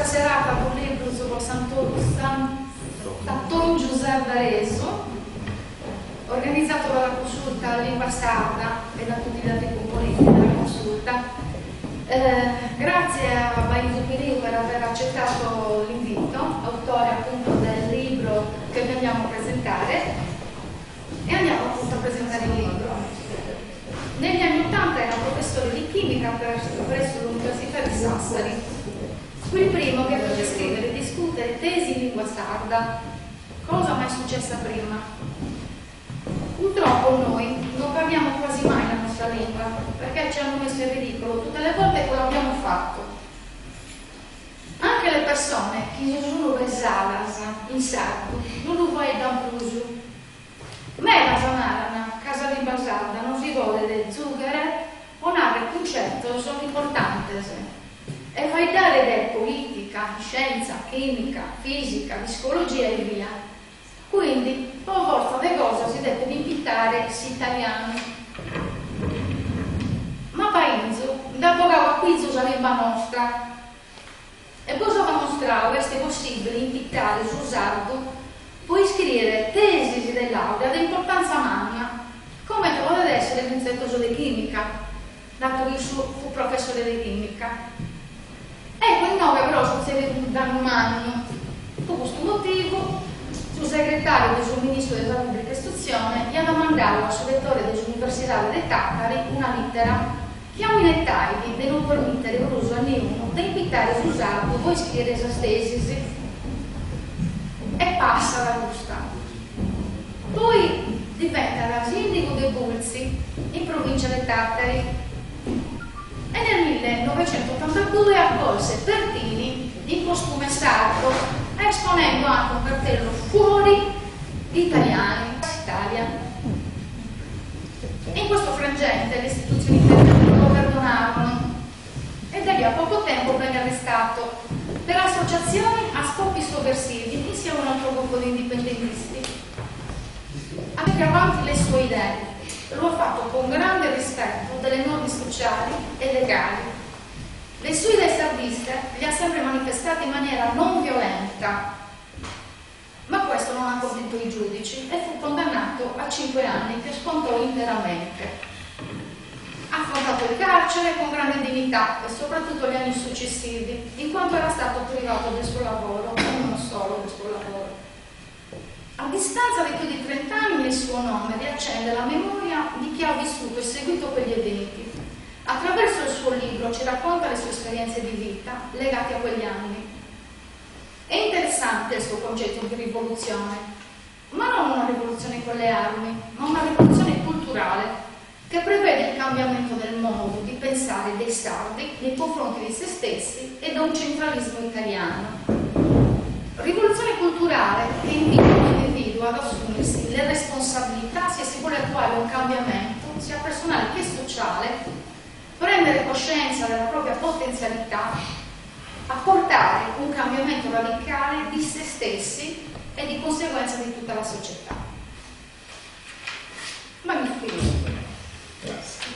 serata con un libro sullo Santon Giuseppe Reso, organizzato dalla consulta Lingua Sarda e da tutti gli altri componenti della consulta. Grazie a Bainzo Piriu per aver accettato l'invito, autore appunto del libro che vi andiamo a presentare, e andiamo appunto a presentare il libro. Negli anni '80 era professore di chimica presso l'Università di Sassari. Fu il primo che fece scrivere e discutere tesi in lingua sarda, cosa mai successa prima. Purtroppo noi non parliamo quasi mai la nostra lingua, perché ci hanno messo in ridicolo tutte le volte che lo abbiamo fatto. Anche le persone che sono pesadas in sardo non lo vuoi da bruso. Me la zanarana, casa di basarda, non si vuole le zucchero, o nare concetto sono importanti. E fai dare del politica, scienza, chimica, fisica, psicologia e via. Quindi, per forza di cose si deve impittare l'italiano. Ma Painzo, dopo che la quiz aveva nostra, e cosa va mostrare che è possibile impittare sul sardo, puoi scrivere tesi di laurea di importanza magna, come doveva essere il corso di chimica, dato che fu professore di chimica. Ecco, il nome però si venuto da un anno. Per questo motivo, il segretario del ministro della pubblica istruzione gli ha mandato al suo rettore dell'Università di Tattari una lettera che ha minettai di non permettere l'uso a nessuno di impittare sul sardo poi scrivere se stessi. E passa la busta. Poi diventa la sindaco dei Bulzi in provincia di Tattari e nel 1982 accolse Pertini in costume sardo, esponendo anche un cartello fuori italiani d'Italia. In questo frangente le istituzioni italiane lo perdonarono e da lì a poco tempo venne arrestato per associazione a scopi sovversivi insieme a un altro gruppo di indipendentisti. Ha messo avanti le sue idee, lo ha fatto con grande rispetto delle norme sociali e legali. Le sue idee sardiste le ha sempre manifestate in maniera non violenta, ma questo non ha convinto i giudici e fu condannato a 5 anni che scontò interamente. Ha affrontato il carcere con grande dignità e soprattutto gli anni successivi, in quanto era stato privato del suo lavoro e non solo del suo lavoro. A distanza di più di 30 anni il suo nome riaccende la memoria di chi ha vissuto e seguito quegli eventi. Attraverso il suo libro ci racconta le sue esperienze di vita legate a quegli anni. È interessante il suo concetto di rivoluzione, ma non una rivoluzione con le armi, ma una rivoluzione culturale che prevede il cambiamento del modo di pensare dei sardi nei confronti di se stessi e da un centralismo italiano. Rivoluzione culturale che invita l'individuo ad assumersi le responsabilità sia si vuole attuare un cambiamento, sia personale che sociale, prendere coscienza della propria potenzialità, apportare un cambiamento radicale di se stessi e di conseguenza di tutta la società. Magnifico. Grazie.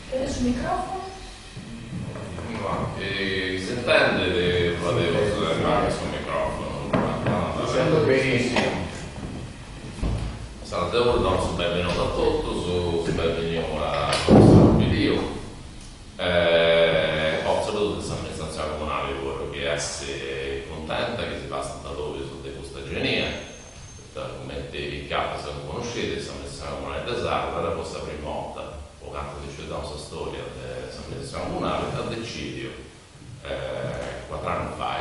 Chiede sul microfono? Si intende volevo usare sul microfono. Lo sento benissimo. Salve, donc benvenuto a tutti, benvenuto a professor Piriu. Ho saluto questa amministrazione comunale che è contenta che si passa da dove su di questa genia. Come i capi sono conosciuti, questa amministrazione comunale di Sarda, la vostra prima volta, o canto di città, la storia della amministrazione comunale, ha deciso 4 anni fa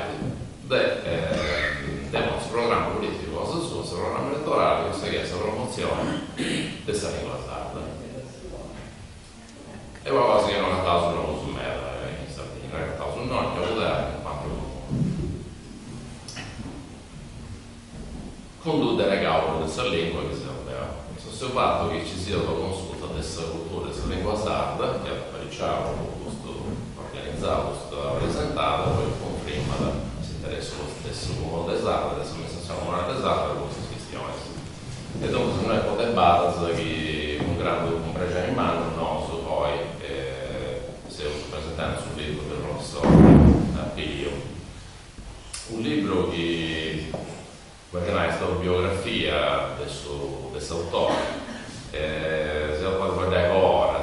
del nostro programma politico, il nostro programma elettorale, questa che è la promozione della lingua sarda. È qualcosa che non è stato solo su me in Sardegna, non è stato su noi, che ho votato in quanto condurre cavolo questa lingua che si sapeva. Questo fatto che ci sia una consulta della cultura della lingua sarda, che apparecciava organizzato, stata presentata, poi conferma si interessa lo stesso comune sarda, dell'amministrazione comunale sarda, questa questione. base che un grande pregio in mano, no, so poi si è presentato sul libro del professor Piglio. Un libro che è una biografia del suo autore, si è fatto da ora,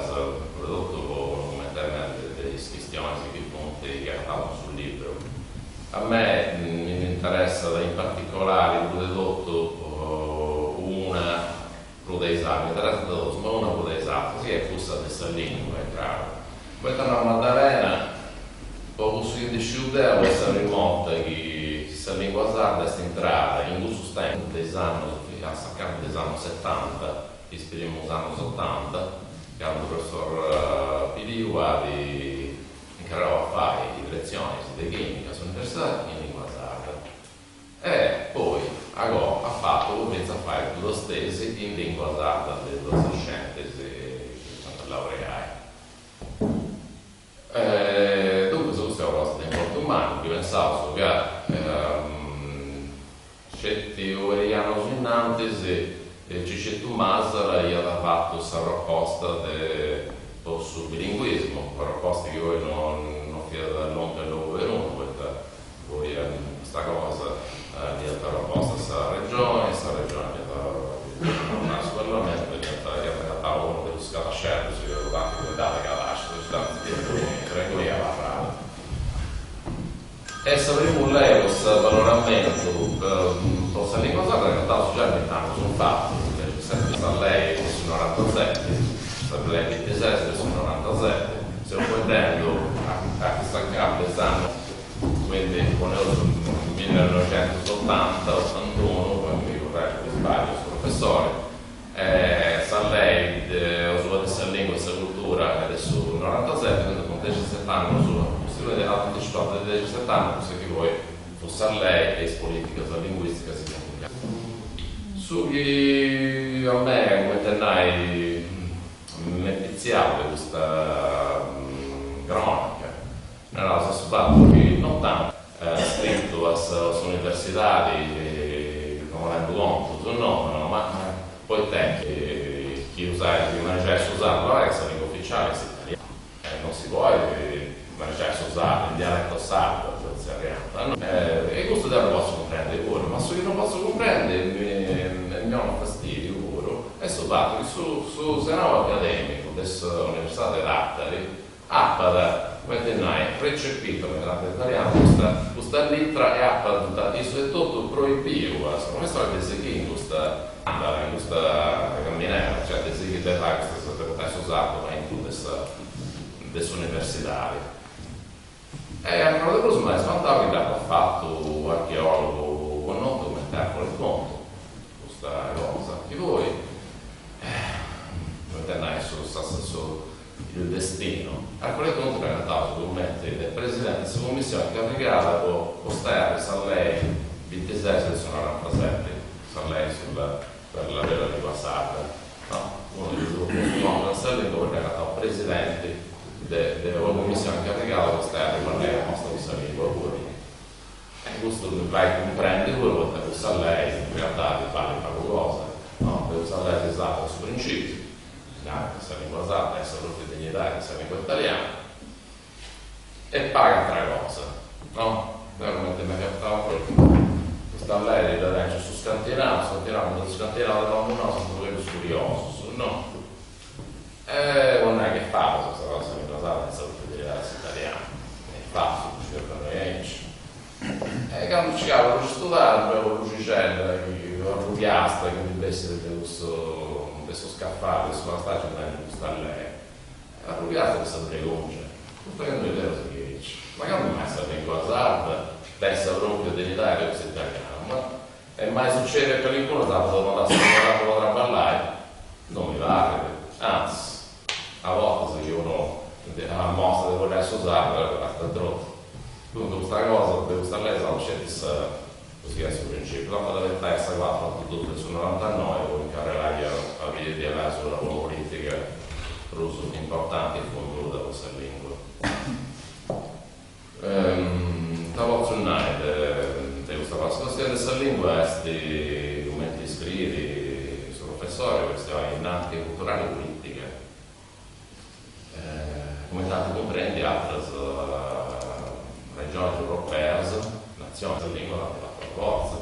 prodotto come delle questioni che hanno sul libro. A me mi interessa in particolare il prodotto una prodesata, mi interessa ma una prodesata, che è fussa dessa lingua, è chiaro. Poi torniamo a Maddalena, poco su di Sciudea, questa rimonta che questa lingua sarda è entrata in un sostegno degli anni, a staccare degli anni 70, che speriamo negli anni 80, che hanno il professor Pidiua di incaricava a fare lezioni di chimica all'università in lingua sarda. E poi ha fatto, pensa a fare due stesi in lingua sarda delle adolescenti per laureare. Dunque su questa cosa di importo umano, che pensavo che certi overiano innanzi ci c'è tu Masara gli aveva fatto questa proposta sul bilinguismo, proposta che voi non fate dall'onta e l'uovo per uno, perché voi questa cosa gli avete proposta questa regione gli avete un Parlamento, gli avete dato uno dello scatacetto, si vede tanto che date calascio, prego io la frase. E sapremo lei questo valoramento questa lingua sarda in realtà già inventando sul fatto, perché sempre sta lei sul 97, sempre lei 26 sul 97, stiamo vedendo a questa cambia stanno, quindi con il 1980, 81, quando mi correggo di sbaglio, sono professore, sta lei sulla stessa lingua e questa cultura adesso 97, quindi con 17 anni sulla costruzione anticipato dei 17 anni, così che voi fosse a lei e politica, la linguistica si chiama. Su che a me, come tennai, mi è piziato questa cronaca, nella stesso fatto che non tanto scritto all'università non rendo conto sul nome, ma poi te chi usa il manifesto usato la ex lingua ufficiale è italiano, non si può il manifesto usato il dialetto sardo, e questo te lo posso comprendere pure, ma su che non posso comprendere mi hanno fastidio pure, è sul fatto che su senavo accademico dell'Università di Tartari appare, come noi, recepito nell'italiano questa lettera è appare, questo è tutto proibito, questo è designato questa andare in questa camminera, cioè designato di fare questo usato in tutte queste università. E ancora dopo mi è svantato che ha fatto archeologo con noi documentare con il conto questa cosa che voi non è solo il destino ancora il conto che ha dato documenti del presidente della commissione che applicava con postare a lei 26 sono 97 a lei per la vera lingua sarda, no? Uno dei due lingua perché ha dato presidente della commissione caricata questa non è la nostra lingua pure. E questo vai a comprendere quello che usa lei in realtà di fare poca cosa, no? Per usare lei si sa questo principio, questa lingua sarda è proprio dignità questa lingua italiana e paga altra cosa, no? Veramente mi capitava questa lei da dentro su scantinato non sono quello curioso, no? Non è che fa questa cosa mi basata in salute delle razze italiane, è facile, cercano e quando ci cavo per studiare, avevo Lucicella, Rubiasta, che mi desse questo scaffale sulla stagione di questa lei. La Rubiasta è questa pregoncia, tutto che noi vero si dice, ma quando mai sta lingua sarda, pensa proprio dell'Italia questo italiano, ma e mai succede che qualcuno sta potrà ballare? Non mi pare, anzi. A volte se uno a mostra di voler usare la troppo. Dunque questa cosa per questa lei sono così è sul principio. Dopo la verità è questa 4 tutto sul 99 con incarregare a via di avere sulla politica russo importanti e fonduta da questa lingua. Stavo sul night di questa cosa. Questa lingua è di documenti scritti su storia, questioni dinamiche culturali e politiche. Come tanti comprendi, altre regioni europee, nazioni, la lingua la forza,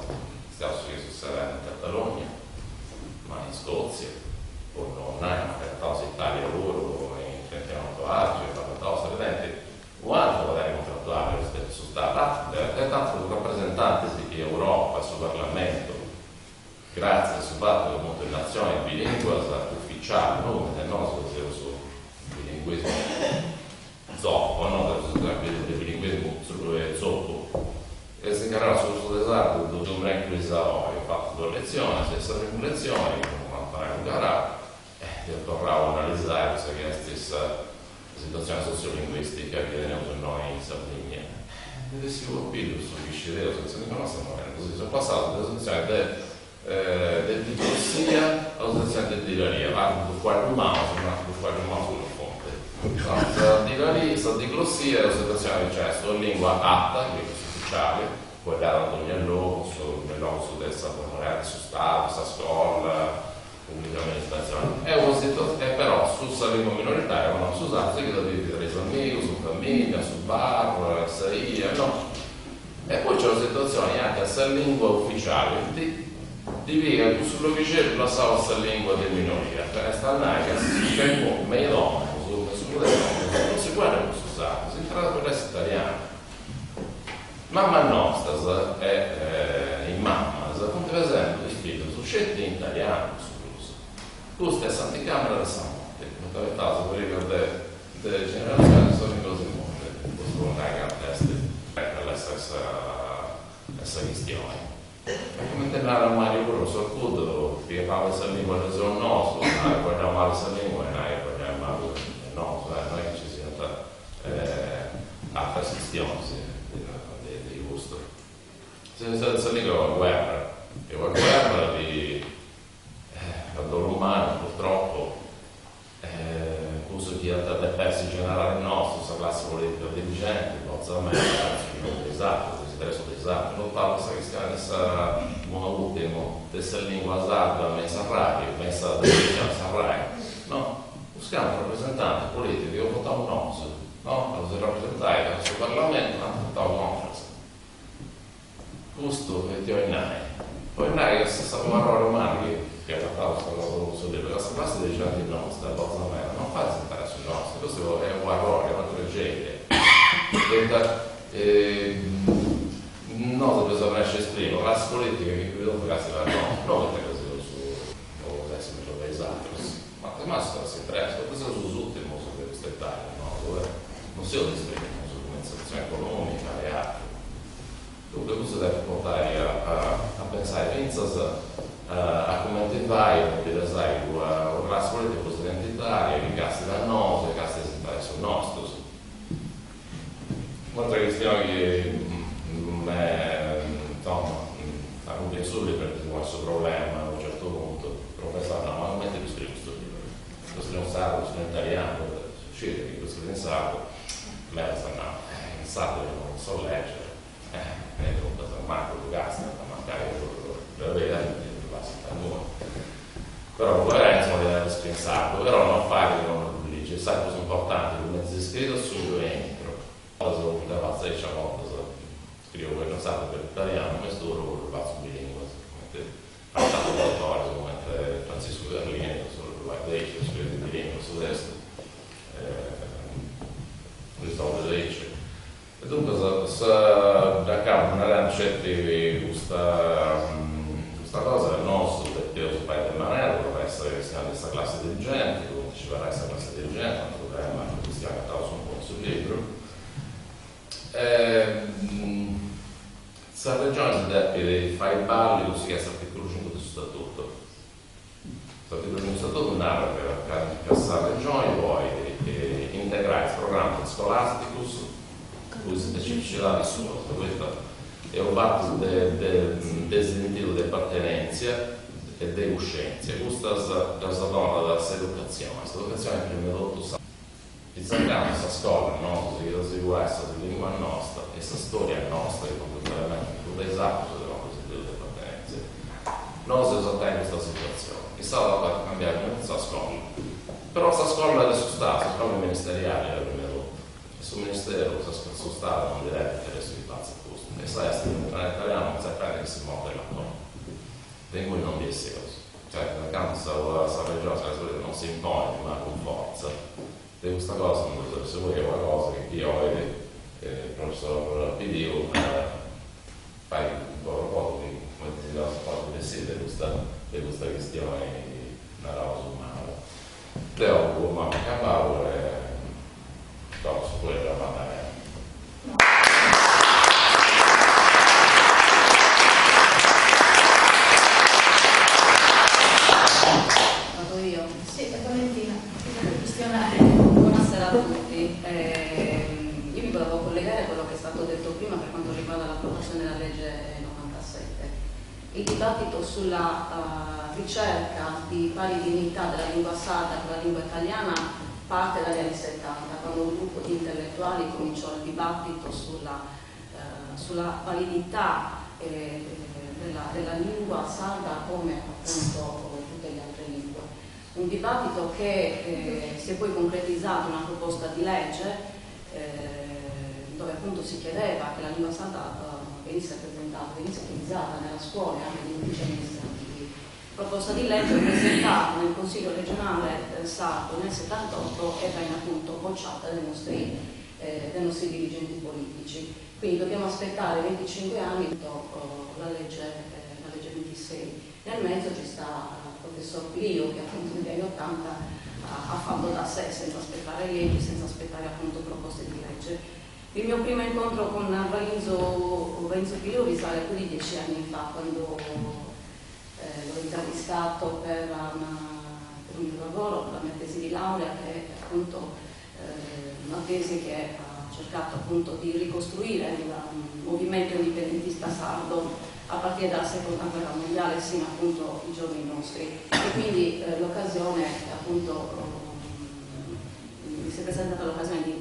stesso che succede in Catalogna, ma in Scozia, o non è, ma per cosa Italia loro, in Trentino Alto Adige, per cosa, vedete, un altro potere contrattuale rispetto su Stato, e tanto rappresentanti di Europa e sul Parlamento, grazie al fatto che molte nazioni bilingue ufficiali, non come nel nostro, su bilinguismo zoppo, no? Del bilinguismo zoppo, e si chiamerà sul esatto, dovremmo inclusa ho fatto 2 lezioni, stessa lezioni, con Antonio Garà, e dovrò analizzare questa stessa situazione sociolinguistica che vediamo noi in Sardegna. Ed è sicuro che su Piscireo, senza che non stiamo vedendo così, sono passato dalla situazione del diglossia alla situazione del dilaria, ma per quale mouse sulla fonte. La diglossia è la situazione di cesto, lingua atta, che è ufficiale, poi dare ogni all'uomo, nell'uomo su destra, magari su Stato, su scuola, pubblica amministrazione. È però sulla lingua minoritaria, ma non su usare, che devi dire su amico, su famiglia, su bar, saia, no. E poi c'è una situazione anche a lingua ufficiale, divide tu sullo vicino la salsa lingua del minoria, per sta che c'è un po' meglio, non si può usare, si tratta per essere italiano. Mamma nostra è in mamma, appunto per esempio, di spirito, su scelte in italiano, tu stessa anticamera del Samonte, come caso per le generazioni sono in cose molte, questo non è che a testa per la stessa questione. Come intendere Mario Burro sul cudo, che parla questa lingua del suo nostro, non vogliamo male questa lingua e non vogliamo male il nostro, non è che ci sia altre questioni di gusto. Questa lingua è una guerra, è una guerra di dolore umano, purtroppo, uso di persi generale nostro, questa classe politica dirigente, bozzamente, esatto, desiderio esatto, non parlo questa questione dessa monolutimo, dessa lingua sarda, messa radio, messa decisione sarrai, no? Buschiamo rappresentanti politici che votano nostro, no? Allora rappresentare il nostro Parlamento, hanno votato conferenza. Questo è Dio Inai. Poi Inai è stato un errore umano che ha fatto questo libro, questa classe dirigente nostra, bozzamente, non fa sentire sul nostro, questo è un errore, è una tragedia. Noi dobbiamo esprimere la classe politica che qui dopo cazzo la non è così su adesso mi esatto, ma si interessa, questo è l'ultimo su questa Italia, no? Dove non si esprime su organizzazione economica e altro. Dunque questo deve portare a pensare, pensa a come ti vai, come sai, la classe politica così identitaria, che cazzo da noi, che cazzo si interessa sul nostro. Un'altra questione che insomma, ha avuto subito per questo problema a un certo punto, però pensavo, no, ma non mette più scritto lo scrivo sardo, lo scrivo italiano, uscite che lo scrivo in sardo, me la stanno, in sardo io non so leggere, comunque manco lo gasta, magari lo vedo, però insomma deve essere in sardo, però non fare non dice, sai cosa importante, il mezzo scritto sul entro, cosa da pazza e ciabatta, scrivo quello sardo per l'italiano, questo lavoro lo faccio bilingue, ha fatto l'autorio, come Francisco Berlini, solo per la Deice, scrive in bilingue sud-est, Cristóvão Deice. E dunque da capo non era certi questa cosa del nostro, perché lo fai del Manello, dovrebbe essere questa classe dirigente, come ci verrà questa classe dirigente, non problema, anche stiamo cattando su un po' sul libro. La regione si deve fare i balli così che è l'articolo 5 del statuto. L'articolo 5 del statuto narra per la regione poi integrare il programma scolastico con specificità di scuola. Questo è un fatto del sentito di appartenenza e di uscenza. Questa è la donna dell'educazione. Questa educazione è prima di tutto il Zangano, questa scuola nostra, che si può essere di lingua nostra, questa storia nostra, che completamente tutto esatto della cosiddetta appartenenza. non si sottende questa situazione. È stata cambiata questa scuola. Però questa scuola adesso sta, la scuola ministeriale la prima volta. Questo ministero, questo Stato non deve interesse di pazzo a questo. E sai, in italiano non sapete che si muove la cosa. Per cui non vi è così. Cioè, accanto sta regione non si impone, ma con forza. E questa cosa non deve essere poi una cosa che io vedo, il professor Pidio, fai un po' di come si dà spazio di sé di questa questione nella cosa umana. Devo come Cavallo e dopo su quella giornata Vado io. Sì, Valentina, questionare. Buonasera a tutti. Io mi volevo collegare a quello che è stato detto prima per quanto riguarda l'approvazione della legge 97. Il dibattito sulla ricerca di pari dignità della lingua sarda con la lingua italiana parte dagli anni 70, quando un gruppo di intellettuali cominciò il dibattito sulla validità della lingua sarda come appunto tutte le altre lingue. Un dibattito che si è poi concretizzato in una proposta di legge dove appunto si chiedeva che la lingua sarda venisse presentata, venisse utilizzata nella scuola e anche negli uffici amministrativi. Proposta di legge presentata nel Consiglio regionale sardo nel 78 e venne appunto bocciata dai nostri dirigenti politici. Quindi dobbiamo aspettare 25 anni la legge 26. Nel mezzo ci sta il professor Pio che appunto negli anni 80 ha fatto da sé senza aspettare leggi, senza aspettare appunto proposte di legge. Il mio primo incontro con Renzo Pio risale più di 10 anni fa, quando l'ho intervistato per un mio lavoro, per la mia tesi di laurea, che è appunto una tesi che ha cercato appunto di ricostruire il movimento indipendentista sardo a partire dalla seconda guerra mondiale sino appunto ai giorni nostri, e quindi l'occasione appunto mi si è presentata l'occasione di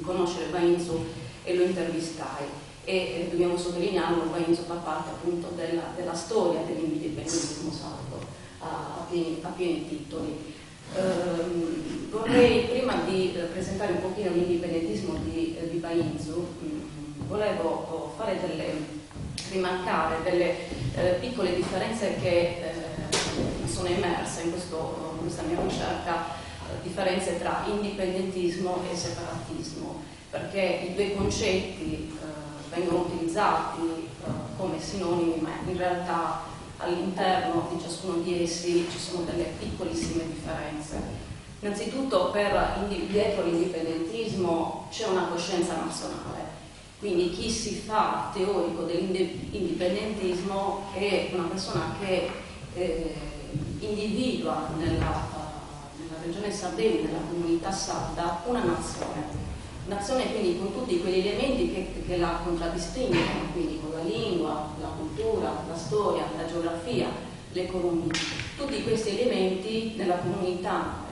conoscere Bainzu e lo intervistai, e dobbiamo sottolinearlo, Bainzu fa parte appunto della storia dell'indipendentismo sardo a pieni titoli. Vorrei, prima di presentare un pochino l'indipendentismo di Bainzu, volevo rimarcare delle piccole differenze che sono emerse in questa mia ricerca, differenze tra indipendentismo e separatismo, perché i due concetti vengono utilizzati come sinonimi, ma in realtà all'interno di ciascuno di essi ci sono delle piccolissime differenze. Innanzitutto dietro l'indipendentismo c'è una coscienza nazionale, quindi chi si fa teorico dell'indipendentismo è una persona che individua nella regione Sardegna, nella comunità sarda, una nazione quindi con tutti quegli elementi che la contraddistinguono, quindi con la lingua, la cultura, la storia, la geografia, l'economia. Tutti questi elementi nella comunità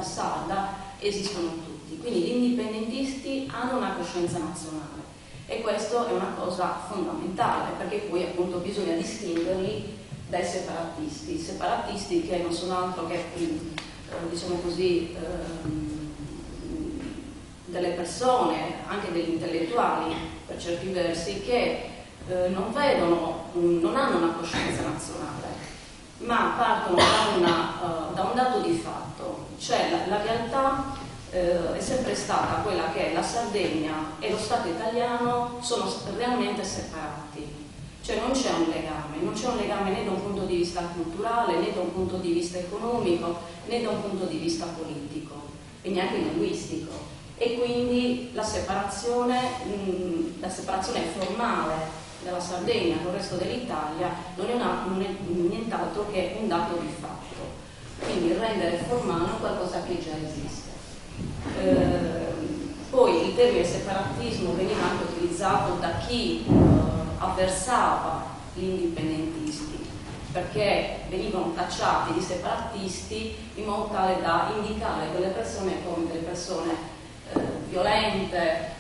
sarda esistono tutti, quindi gli indipendentisti hanno una coscienza nazionale, e questo è una cosa fondamentale, perché poi appunto bisogna distinguerli dai separatisti che non sono altro che, diciamo così, delle persone, anche degli intellettuali per certi versi, che non hanno una coscienza nazionale, ma partono da un dato di fatto, cioè la realtà è sempre stata quella che la Sardegna e lo Stato italiano sono realmente separati. Cioè non c'è un legame né da un punto di vista culturale, né da un punto di vista economico, né da un punto di vista politico e neanche linguistico. E quindi la separazione formale della Sardegna con il resto dell'Italia non è nient'altro che un dato di fatto, quindi rendere formale qualcosa che già esiste. Poi il termine separatismo veniva anche utilizzato da chi avversava gli indipendentisti, perché venivano tacciati di separatisti in modo tale da indicare quelle persone come delle persone violente,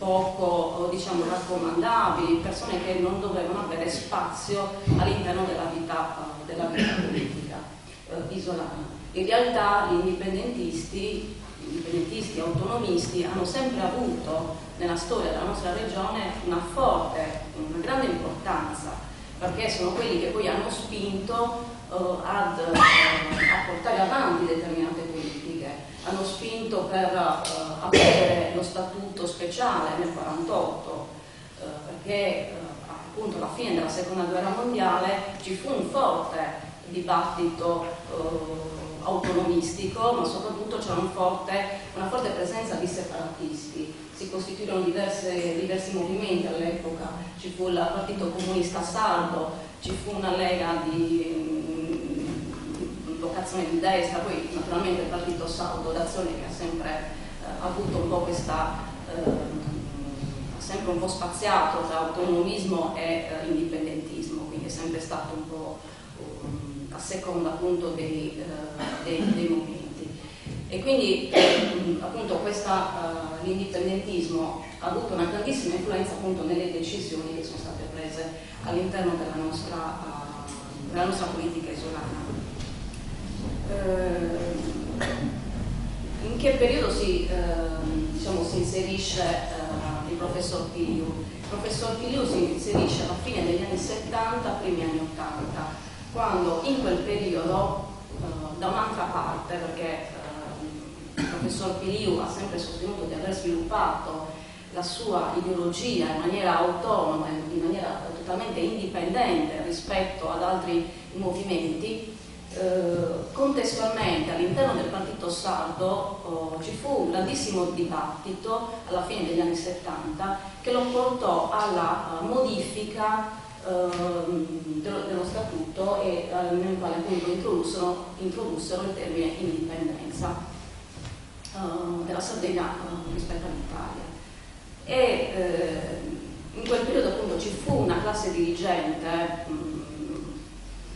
poco diciamo raccomandabili, persone che non dovevano avere spazio all'interno della vita politica isolana. In realtà gli indipendentisti autonomisti hanno sempre avuto nella storia della nostra regione una grande importanza, perché sono quelli che poi hanno spinto a portare avanti determinate politiche, hanno spinto per avere lo statuto speciale nel 1948, perché appunto alla fine della seconda guerra mondiale ci fu un forte dibattito autonomistico, ma soprattutto c'era una forte presenza di separatisti. Si costituirono diversi movimenti all'epoca, ci fu il Partito Comunista Sardo, ci fu una lega di vocazione di destra, poi naturalmente il Partito Sardo d'Azione che ha sempre avuto un po' questa ha sempre un po' spaziato tra autonomismo e indipendentismo, quindi è sempre stato un po' a seconda appunto dei momenti. E quindi appunto l'indipendentismo ha avuto una grandissima influenza appunto nelle decisioni che sono state prese all'interno della nostra politica isolana. In che periodo si inserisce il professor Piliu? Il professor Piliu si inserisce alla fine degli anni 70, primi anni 80, quando in quel periodo, da un'altra parte, perché il professor Piliu ha sempre sostenuto di aver sviluppato la sua ideologia in maniera autonoma, in maniera totalmente indipendente rispetto ad altri movimenti, contestualmente all'interno del Partito Sardo ci fu un grandissimo dibattito alla fine degli anni 70 che lo portò alla modifica dello statuto e nel quale appunto introdussero il termine indipendenza della Sardegna rispetto all'Italia. E in quel periodo appunto ci fu una classe dirigente,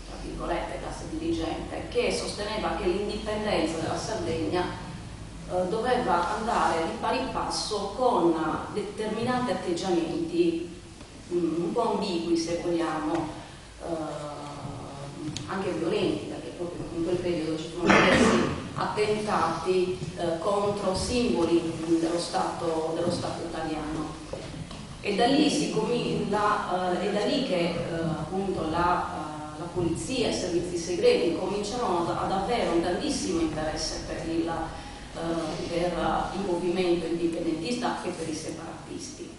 tra virgolette classe dirigente, che sosteneva che l'indipendenza della Sardegna doveva andare di pari passo con determinati atteggiamenti un po' ambigui, se vogliamo, anche violenti, perché proprio in quel periodo ci furono diversi attentati contro simboli dello Stato italiano. E da lì che appunto la polizia e i servizi segreti cominciarono ad avere un grandissimo interesse per il movimento indipendentista e per i separatisti.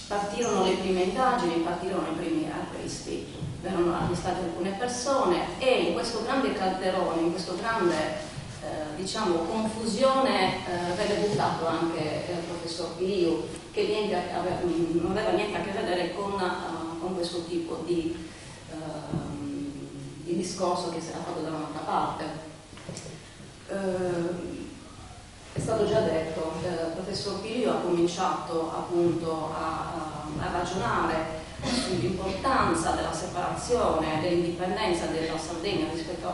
Partirono le prime indagini, partirono i primi arresti, vennero arrestate alcune persone e in questo grande calderone, in questo grande confusione venne buttato anche il professor Piliu, che non aveva niente a che vedere con questo tipo di discorso che si era fatto da un'altra parte. È stato già detto, il professor Piliu ha cominciato appunto a ragionare sull'importanza della separazione, dell'indipendenza della Sardegna rispetto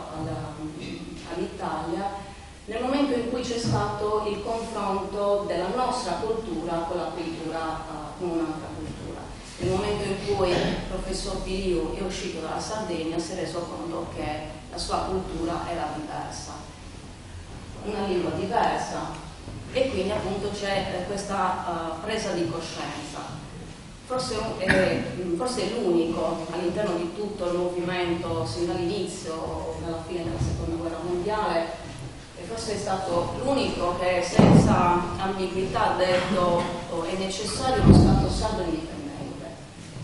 all'Italia nel momento in cui c'è stato il confronto della nostra cultura con la cultura, con un'altra cultura. Nel momento in cui il professor Piliu è uscito dalla Sardegna si è reso conto che la sua cultura era diversa, una lingua diversa, e quindi appunto c'è questa presa di coscienza. Forse è l'unico all'interno di tutto il movimento sin dall'inizio, dalla fine della seconda guerra mondiale, e forse è stato l'unico che senza ambiguità ha detto è necessario uno Stato sardo indipendente,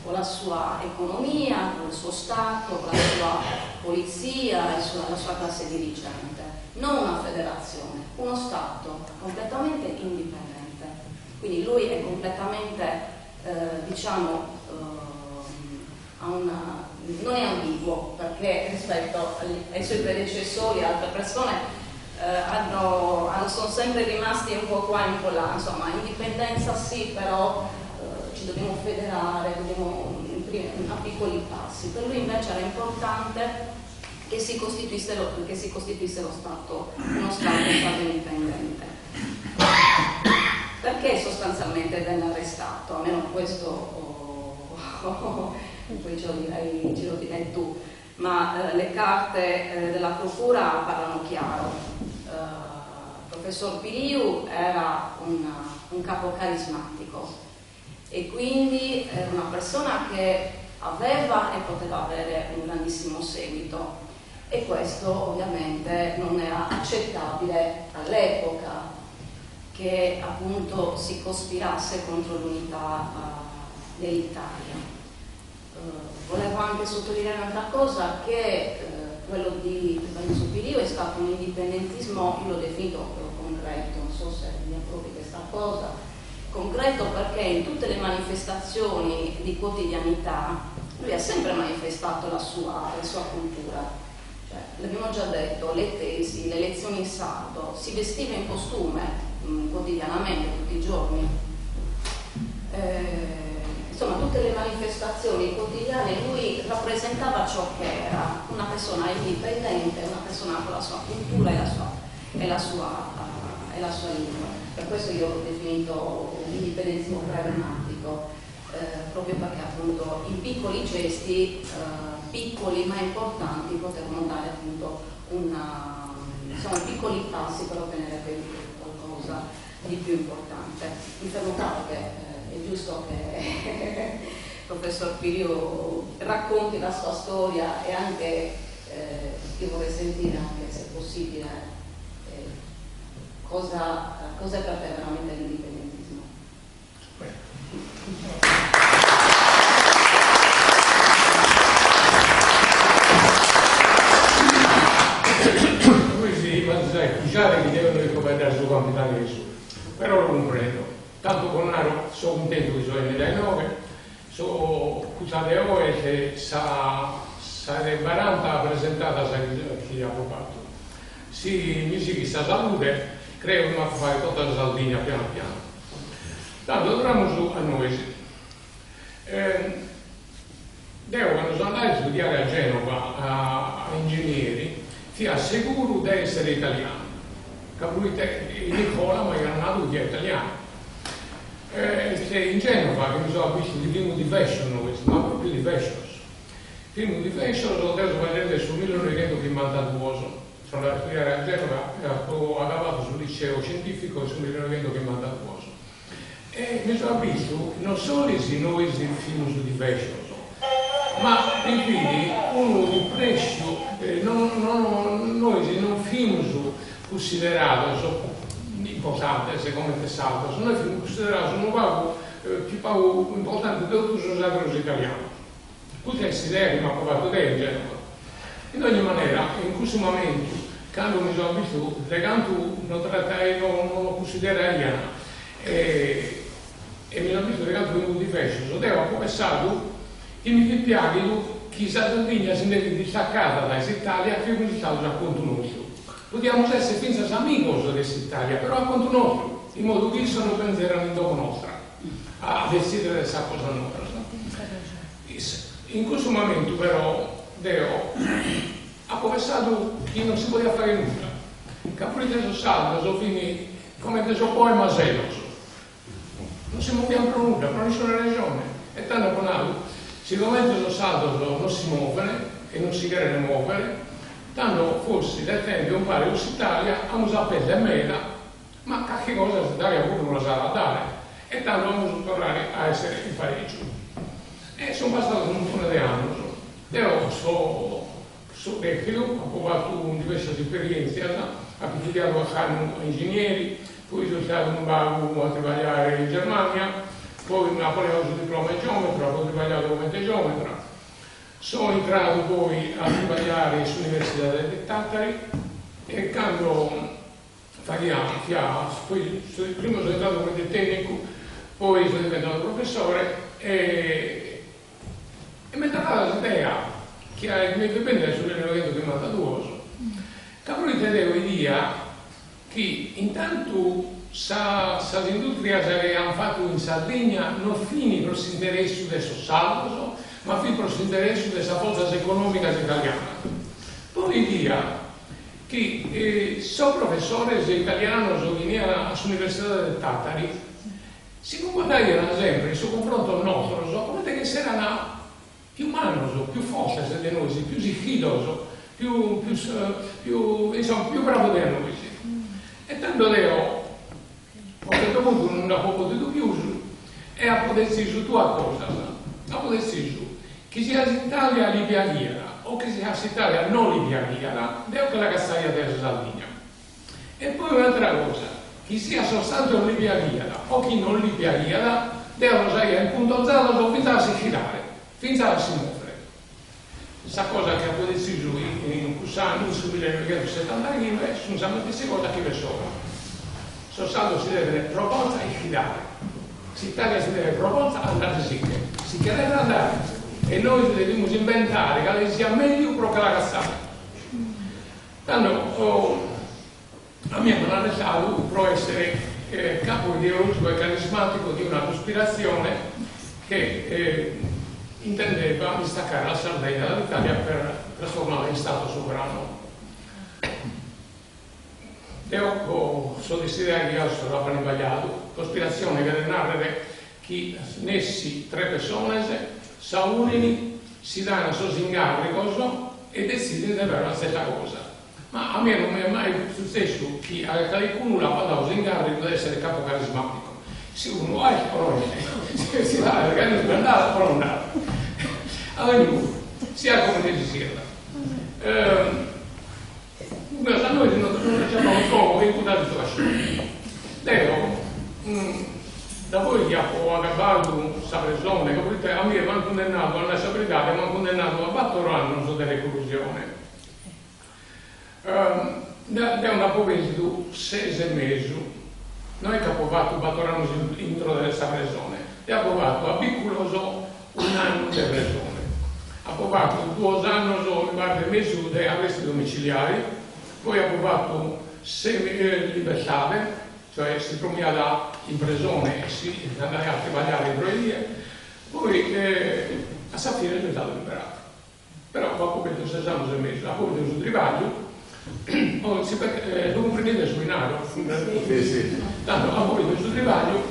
con la sua economia, con il suo Stato, con la sua polizia e la sua classe dirigente, non una federazione, uno Stato completamente indipendente. Quindi lui è completamente non è ambiguo, perché rispetto ai suoi predecessori, altre persone sono sempre rimasti un po' qua e un po' là, insomma, indipendenza sì, però ci dobbiamo federare, dobbiamo a piccoli passi. Per lui invece era importante che si costituisse lo Stato, uno Stato indipendente. perché sostanzialmente venne arrestato, almeno questo poi ce lo direi tu, ma le carte della procura parlano chiaro. Il professor Piliu era un capo carismatico e quindi era una persona che aveva e poteva avere un grandissimo seguito, e questo ovviamente non era accettabile all'epoca, che appunto si cospirasse contro l'unità dell'Italia. Volevo anche sottolineare un'altra cosa, che quello di Lorenzo Piliu è stato un indipendentismo, io l'ho definito concreto, non so se mi approvi questa cosa, concreto perché in tutte le manifestazioni di quotidianità lui ha sempre manifestato la sua cultura. Cioè, l'abbiamo già detto, le tesi, le lezioni in sardo, si vestiva in costume quotidianamente, tutti i giorni. Insomma, tutte le manifestazioni quotidiane lui rappresentava ciò che era, una persona indipendente, una persona con la sua cultura e la sua lingua. Per questo io l'ho definito l'indipendentismo pragmatico, proprio perché appunto in piccoli gesti, piccoli ma importanti, potevano dare appunto sono piccoli passi per ottenere qualcosa di più importante. Mi fermo qua perché è giusto che il professor Piliu racconti la sua storia, e anche io vorrei sentire anche, se possibile, cosa è per te veramente l'indipendentismo. Scusate che devono ricomandare il suo capitale Gesù, però lo comprendo. Tanto con Naro sono contento che sono nel 9, scusate voi che sarebbe baranta presentata a chi ha provato. Si mi si questa salute, credo che fare tutta la Sardegna piano piano. Tanto torniamo su a noi. Devo, quando sono andato a studiare a Genova a ingegneri, ti assicuro di essere italiano. Capite, Nicola, ma era nato che è italiano. In Genova, che mi sono visto di film di fashion, ma proprio di fashion. Film di fashion lo devo vedere sul 1952. Sono andato a studiare a Genova, ho acabato sul liceo scientifico sul 1952. E mi sono visto non solo i film di fashion, ma infine uno di prezzo, noi non film considerato importante secondo me stato, sono film considerato un luogo più importante di tutti i altri italiani. Potessi idea ma ho provato idea in Genova. In ogni maniera, in questo momento, quando mi sono visto, non lo consideravo e mi sono visto legato di fashion, devo pensato che mi piace che la Sardegna si deve distaccata dall'Italia, che quindi sta già conto nostro. Possiamo essere finza amici dell'Italia, però a conto nostro, in modo che sono penseranno in dopo nostra, a decidere questa cosa nostra. In questo momento però, Deo ha pensato che non si poteva fare nulla. Capite sono saldo, sono finiti come te so poi ma sei non si muoviamo per nulla, per nessuna regione. E tanto con altro, siccome sono saldo non si muovono e non si quiere muovere, tanto forse del tempo un pare Italia abbiamo sapere mela, ma che cosa l'Italia pure non la sa dare, e tanto dobbiamo tornare a essere in pareggio. E sono passato un po' di anni, io sono vecchio, ho fatto diverse esperienze, ho studiato a fare ingegneri, poi sono stato in Bagu a lavorare in Germania, poi mi ho preso il diploma di geometra, poi ho lavorato come geometra. Sono entrato poi a lavorare sull'Università del Tattari e quando poi prima sono entrato come tecnico, poi sono diventato professore e mi è stata l'idea che mi dipende sull'1992 che poi devo dire che intanto le industrie che hanno fatto in Sardegna non fini per l'interesse del saldo, ma fino per l'interesse della forza economica italiana. Poi dire che sono professore italiano all'Università del Tattari, si guadagnano sempre in suo confronto nostro, come che saranno più umano, più forte di noi, più sigiloso, più bravo di noi. E tanto Deo, a un certo punto non ha potuto più, e ha potuto dire su tua cosa, ha potuto dire su, che sia l'Italia libiaghia, o che sia l'Italia non libiaghia, Deo che la cassaia della Sardegna. E poi un'altra cosa, chi sia soltanto libiaghia, o chi non libiaghia, Deo lo sai, in punto zero, finché a sicilare, finché a si muovere. Questa cosa che ha potuto dire su in Cusano, sul 1975, sono sempre queste cose che vi sono. Soltanto si deve proposta e fidare. L'Italia si deve proposta andare sicche. Si deve andare. E noi dobbiamo inventare che sia meglio però che la cassata. Tanto a me non ha lasciato per essere capo ideologico e carismatico di una cospirazione che intendeva distaccare la Sardegna dall'Italia per trasformarla in Stato sovrano. Io sono desiderio che sono l'ho sbagliato, cospirazione che narrare che nessi tre persone saunini si danno incarico e decidono di avere la stessa cosa. Ma a me non mi è mai successo che a qualcuno la dato incarico di essere capo carismatico. Se uno ha il conosce, si dà il carisma andare o non andare. Allora, sia come si sia. A noi non facciamo un po' imputato situazione. Leo, da voi che ho acabato questa persona, che a me mi hanno condannato alla saprità, mi hanno condannato a 4 anni su delle reclusione. Da una povera 6 mesi, noi che abbiamo fatto 4 anni dentro questa persona, e abbiamo fatto a piccoloso 1 anno di persone. Abbiamo fatto 2 anni di mesi di arresti domiciliari. Poi abbiamo fatto 6 libertà, cioè si trovava in prigione e si andava a travagliare in proierie, poi a Safira è stato liberato. Però dopo 6 anni e mezzo, dopo il suo travaglio, dopo prendere su binario, tanto a voi del suo travaglio,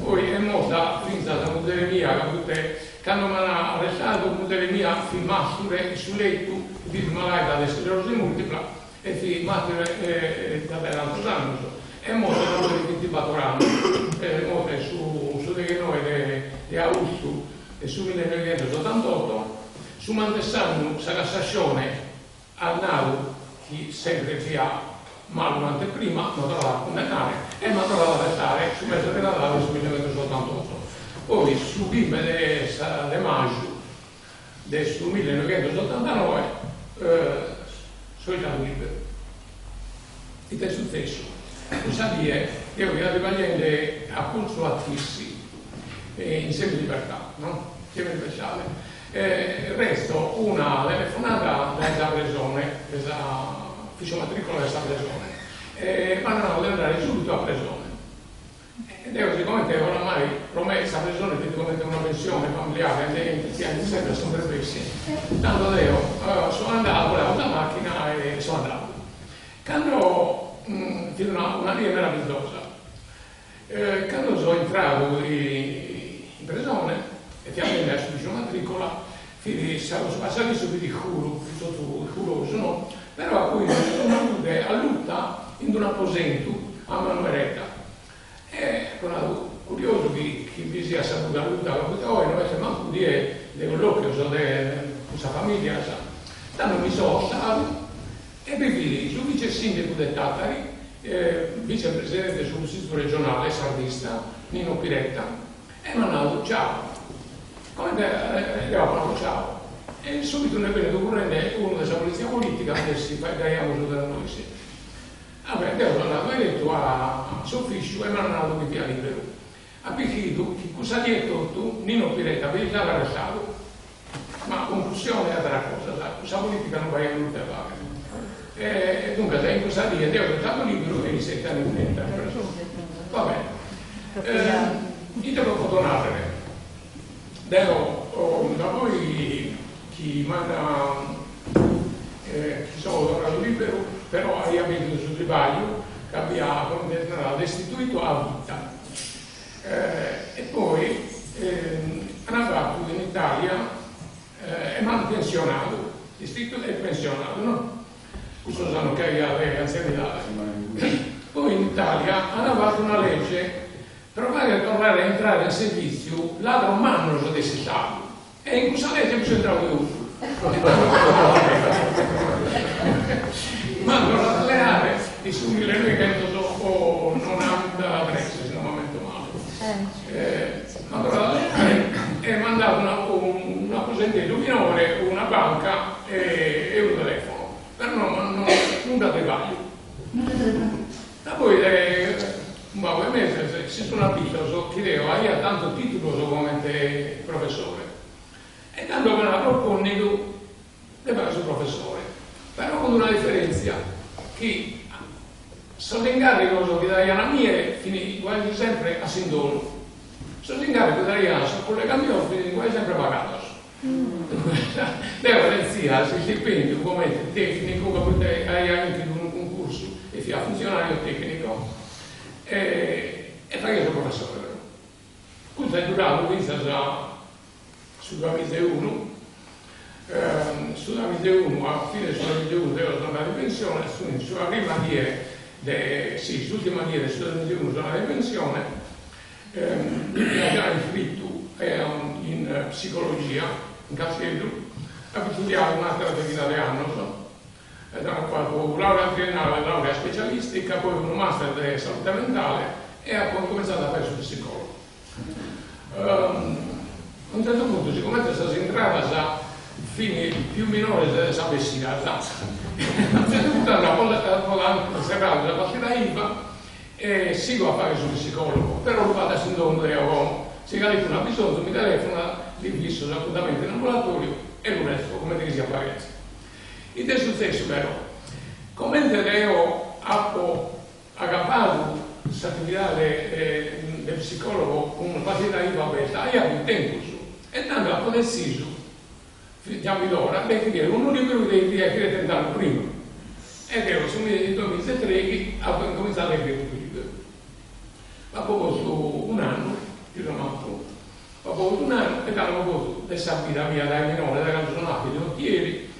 poi è morta la moglie mia, che hanno arrestato la moglie mia filmato sul letto di malaria di sclerosi multipla. E filmato dall'altro anno è morto dopo 24 anni, è morto su di noi di agosto e su 1988, su Montessano la Cassazione a Nato, che sempre sia male un'anteprima, non trova a condannare e non trova ad arrestare su mezzo di Natale su 1988. Poi su prima di maggio del 1989 sono già libero. E che è successo? Cosa dire? Io vi avevo niente a pulso attissi insieme di libertà, no? Insieme speciale. Resto una telefonata dalla prigione, dall'ufficio matricola della prigione, vanno ad andare subito a prigione. Ed io siccome oramai promessa a prigione praticamente una pensione familiare agli anni sempre sono perpessi, tanto io sono andato, volevo la macchina e sono andato. Quando una via meravigliosa, quando sono entrato in prigione e ti hanno messo ufficio matricola, siamo passati subito di curoso, no? Però poi sono venuto a lutta in un apposento a Manueletta. E sono curioso che vi sia saputo la lutta, non avete manco di colloquio di questa famiglia. Tanto mi sono stato e bevi su vice sindaco del Tattari, vicepresidente dell'Istituto regionale sardista, Nino Piretta, e mi hanno detto ciao. Come le ho parlato ciao. E subito ne è venuto corrente uno della polizia politica, adesso gaiamo su da noi. Vabbè, abbiamo andato eletto a Sofficio e mi hanno dato di via libero. A Pichito, che cosa ha detto tu, Nino Piretta, avevi già arrestato, ma conclusione è altra cosa, questa politica non vai a nulla a fare. E dunque, in questa via, io ho stato libero e mi siete anni. Va bene. Io devo fotonare. Da voi chi sono lavorato libero, però avete il suo travaglio che abbia destituito a vita. e mi hanno pensionato, l'iscritto è pensionato, no? Questo sanno che è anzianità. Poi in Italia hanno fatto una legge per fare a tornare a entrare in servizio, l'altro manno sono dei Stato. E in questa legge mi sono entrato io. Mando a allenare di subire noi che dopo non hanno da prezzo, se non mi metto male. Mando ad allenare e mandato una presente minore, una banca e un telefono. Però non da dettaglio. Ma poi un po' di mesi si sono abituato, chiedevo, io tanto titolo come professore. E tanto me la propongo le fare su professore, però con una differenza che sono in carico che da una mia finì quasi sempre a Sindolo, sono in carico da Iana, sono collegamento finì quasi sempre pagato. Devo dire, si stipendio come tecnico, capite, hai anche un concorso e fai funzionario tecnico e fai il professore. Questo è durato, questa già sul 2001, sul 2001, a fine del 2001 devo tornare in pensione, sulla prima sull'ultima dieta sul 2001 sono andato in pensione, mi ha già iscritto in psicologia, in Castello, ho studiato un'altra decina di anni, ho fatto laurea triennale, laurea specialistica, poi un master di salute mentale e poi ho cominciato a fare sul psicologo. A un certo punto, siccome questa entrata già fine più minore della sapessia, a un certo punto hanno serrato la partita IVA e sigo a fare sul psicologo, però lo vado a sindrome se carico una bisogno, mi telefona, li fisso l'appuntamento in ambulatorio e lo resto come dire si apparenza. Il testo stesso però, come io ho aggrappato questa attività del psicologo con una partita IVA aperta, io avevo tempo su. E tanto ho deciso, chiami l'ora, perché uno di quelli che tentare prima. Ed ero sul mese del 2003 che ho cominciato a scrivere un libro. Ma poi su un anno, dopo un anno, e avevo avuto questa vita mia da minore, da quando sono nato, di nottieri,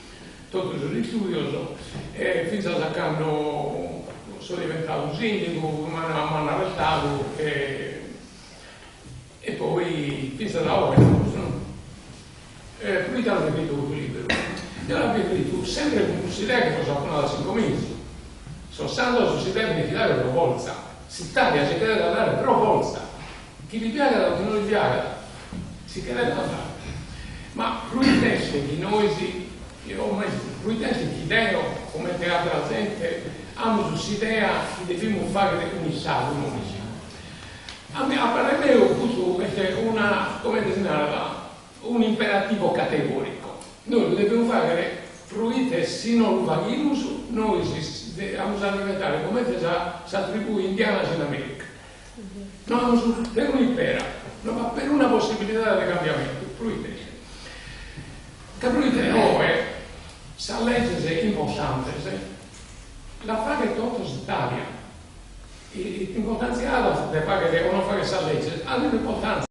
tutto sullo studio, fino a quando sono diventato un sindaco, mi hanno arrestato e poi fino alla ora. Lui ha scritto un libro e l'ha scritto sempre con questa che cosa ha fatto 5 mesi. Sono stato su idea di dare per forza. Si taglia, si deve dare per forza. Chi gli piace da chi non gli piace, si deve dare. Ma lui testa che noi lui testa che Deo, come teatro la gente, hanno quest'idea che dobbiamo fare un Stato unico. A me appare questo è un imperativo categorico. Noi dobbiamo fare fruite se non lo facciamo, noi dobbiamo diventare come si attribuisce indiana in America. Non per un'impera, ma per una possibilità di cambiamento. Fruite. Che fruite noi, se legge è importante, la fa che tutto l'Italia. L'importanza di fare o non fare questa legge ha un'importanza.